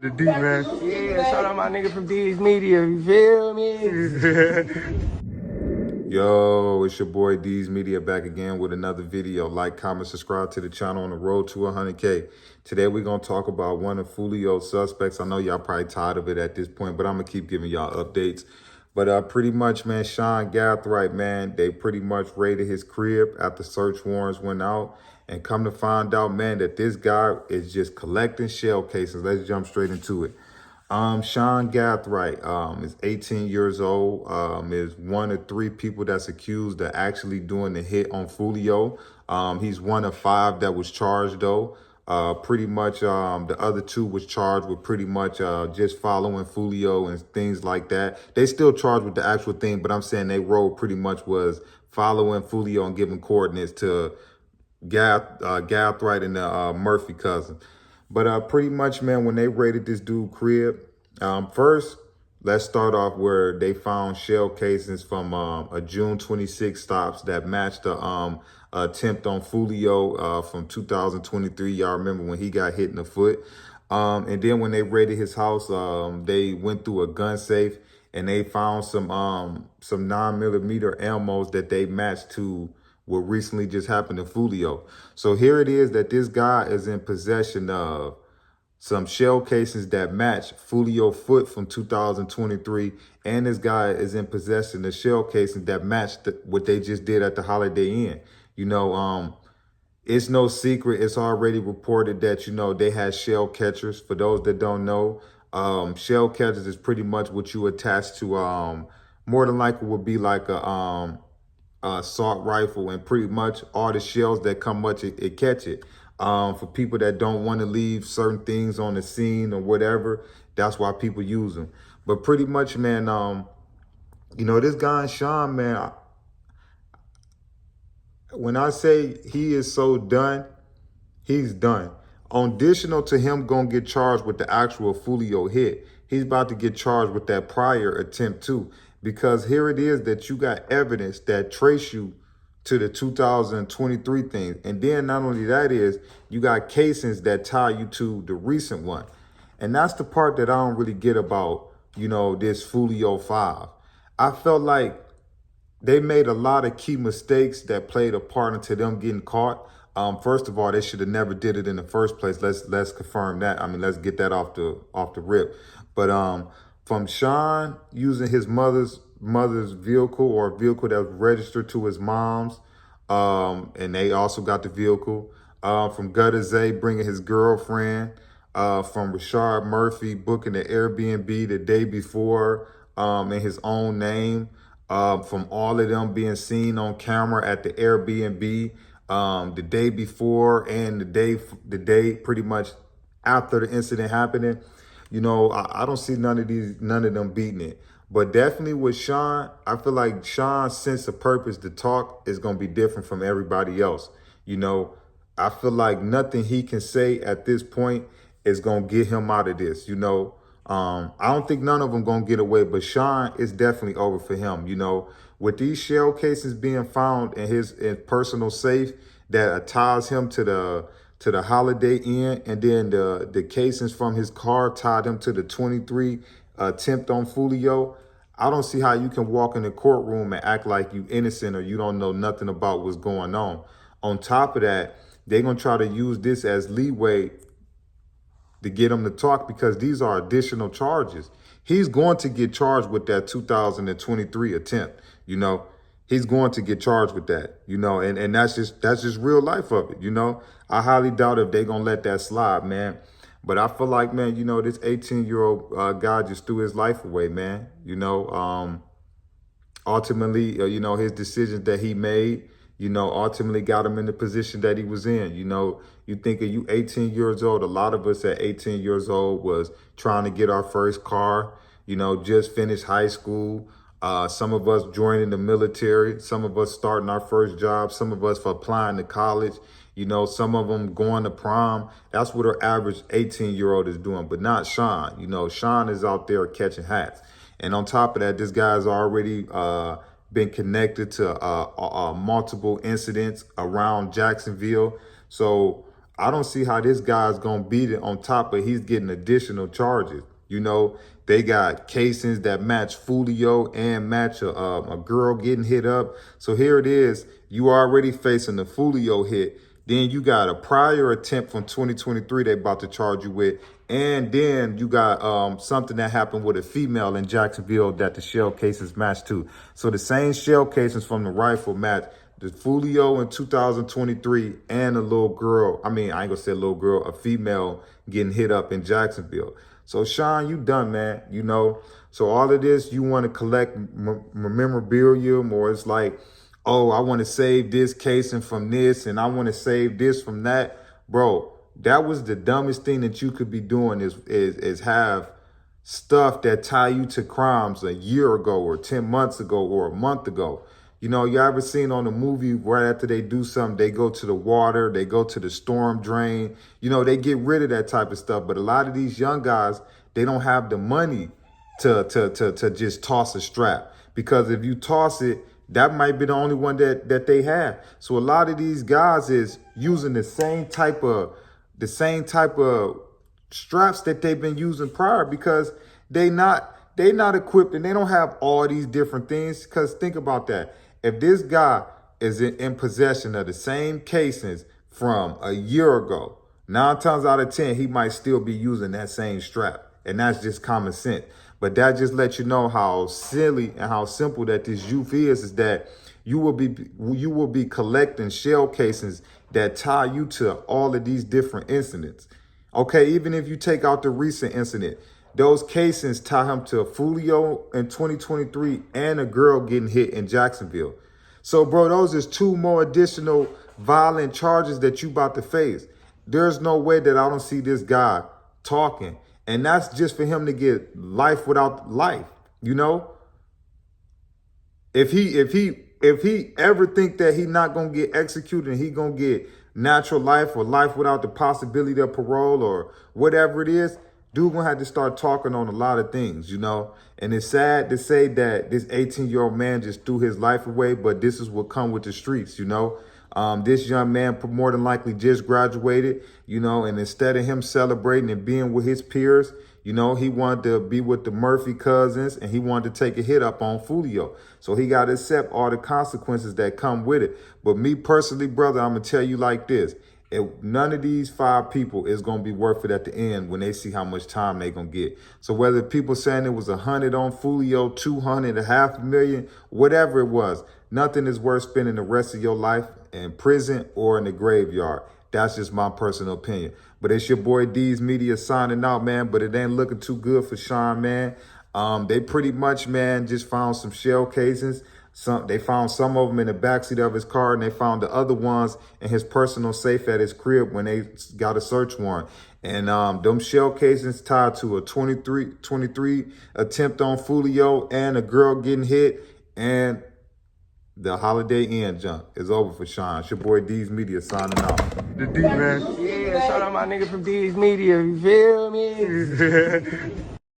The D, man. Yeah, shout out my nigga from D's Media, you feel me? Yo, it's your boy D's Media back again with another video. Like, comment, subscribe to the channel on the road to 100K. Today we're going to talk about one of Foolio's suspects. I know y'all probably tired of it at this point, but I'm going to keep giving y'all updates. But pretty much, man, Sean Gathright, man, they pretty much raided his crib after search warrants went out. And come to find out, man, that this guy is just collecting shell cases. Let's jump straight into it. Sean Gathright is 18 years old, is one of three people that's accused of actually doing the hit on Foolio. He's one of five that was charged, though. Pretty much the other two was charged with pretty much just following Foolio and things like that. They still charged with the actual thing, but I'm saying they role pretty much was following Foolio and giving coordinates to Gathright and the Murphy cousin. But pretty much, man, when they raided this dude crib, first, let's start off where they found shell casings from a June 26 stops that matched the attempt on Foolio from 2023. Y'all remember when he got hit in the foot. And then when they raided his house, they went through a gun safe and they found some 9mm ammos that they matched to what recently just happened to Foolio. So here it is that this guy is in possession of some shell casings that match Foolio foot from 2023. And this guy is in possession of shell casings that match what they just did at the Holiday Inn. You know, it's no secret. It's already reported that, you know, they had shell catchers. For those that don't know, shell catchers is pretty much what you attach to, more than likely would be like a assault rifle, and pretty much all the shells that come much it catch it. For people that don't want to leave certain things on the scene or whatever, that's why people use them. But pretty much, man, you know, this guy Sean, man, when I say he is so done, he's done. Additional to him gonna get charged with the actual Foolio hit, he's about to get charged with that prior attempt too. Because here it is that you got evidence that trace you to the 2023 thing. And then not only that is, you got casings that tie you to the recent one. And that's the part that I don't really get about, you know, this Foolio 5. I felt like they made a lot of key mistakes that played a part into them getting caught. First of all, they should have never did it in the first place. Let's confirm that. I mean, let's get that off the rip. But from Sean using his mother's vehicle, or a vehicle that was registered to his mom's, and they also got the vehicle. From Gutter Zay bringing his girlfriend. From Rashard Murphy booking the Airbnb the day before in his own name. From all of them being seen on camera at the Airbnb the day before and the day pretty much after the incident happening. You know, I don't see none of them beating it. But definitely with Sean, I feel like Sean's sense of purpose to talk is going to be different from everybody else. You know, I feel like nothing he can say at this point is going to get him out of this, you know. I don't think none of them going to get away, but Sean, is definitely over for him, you know. With these shell cases being found in his personal safe that ties him to the Holiday Inn, and then the casings from his car tied him to the 23 attempt on Foolio, I don't see how you can walk in the courtroom and act like you innocent or you don't know nothing about what's going on. On top of that, they're going to try to use this as leeway to get him to talk, because these are additional charges. He's going to get charged with that 2023 attempt, you know. He's going to get charged with that, you know, and that's just real life of it, you know. I highly doubt if they're going to let that slide, man. But I feel like, man, you know, this 18-year-old guy just threw his life away, man. You know, ultimately, you know, his decisions that he made, you know, ultimately got him in the position that he was in. You know, you think of you 18 years old, a lot of us at 18 years old was trying to get our first car, you know, just finished high school. Some of us joining the military, some of us starting our first job, some of us for applying to college, you know, some of them going to prom. That's what our average 18-year-old is doing, but not Sean. You know, Sean is out there catching hats. And on top of that, this guy's already been connected to multiple incidents around Jacksonville. So I don't see how this guy's gonna beat it on top of he's getting additional charges. You know, they got casings that match Foolio and match a girl getting hit up. So here it is. You already facing the Foolio hit. Then you got a prior attempt from 2023 they about to charge you with. And then you got something that happened with a female in Jacksonville that the shell cases match to. So the same shell cases from the rifle match the Foolio in 2023 and a little girl. I mean, I ain't gonna say a little girl, a female getting hit up in Jacksonville. So Sean, you done, man, you know. So all of this, you want to collect memorabilia, or it's like, oh, I want to save this casing from this and I want to save this from that. Bro, that was the dumbest thing that you could be doing is have stuff that tie you to crimes a year ago or 10 months ago or a month ago. You know, you ever seen on a movie right after they do something, they go to the water, they go to the storm drain. You know, they get rid of that type of stuff. But a lot of these young guys, they don't have the money to just toss a strap. Because if you toss it, that might be the only one that they have. So a lot of these guys is using the same type of straps that they've been using prior because they not equipped and they don't have all these different things. Because think about that. If this guy is in possession of the same casings from a year ago, 9 times out of 10, he might still be using that same strap. And that's just common sense. But that just lets you know how silly and how simple that this youth is that you will be collecting shell casings that tie you to all of these different incidents. Okay, even if you take out the recent incident, those casings tie him to a Foolio in 2023 and a girl getting hit in Jacksonville. So, bro, those is 2 more additional violent charges that you about to face. There's no way that I don't see this guy talking. And that's just for him to get life without life, you know? If he ever think that he not gonna get executed and he gonna get natural life or life without the possibility of parole or whatever it is, dude gonna have to start talking on a lot of things, you know? And it's sad to say that this 18-year-old man just threw his life away, but this is what come with the streets, you know? This young man more than likely just graduated, you know, and instead of him celebrating and being with his peers, you know, he wanted to be with the Murphy cousins and he wanted to take a hit up on Foolio. So he got to accept all the consequences that come with it. But me personally, brother, I'm going to tell you like this. None of these 5 people is going to be worth it at the end when they see how much time they're going to get. So whether people saying it was 100 on Foolio, 200, $500,000, whatever it was, nothing is worth spending the rest of your life in prison or in the graveyard. That's just my personal opinion. But it's your boy D's Media signing out, man. But it ain't looking too good for Sean, man. They pretty much, man, just found some shell casings. They found some of them in the backseat of his car, and they found the other ones in his personal safe at his crib when they got a search warrant. And them shell casings tied to a 23 attempt on Foolio and a girl getting hit. And the Holiday Inn jump is over for Sean. It's your boy D's Media signing out. The D, man. Yeah, shout out my nigga from D's Media. You feel me?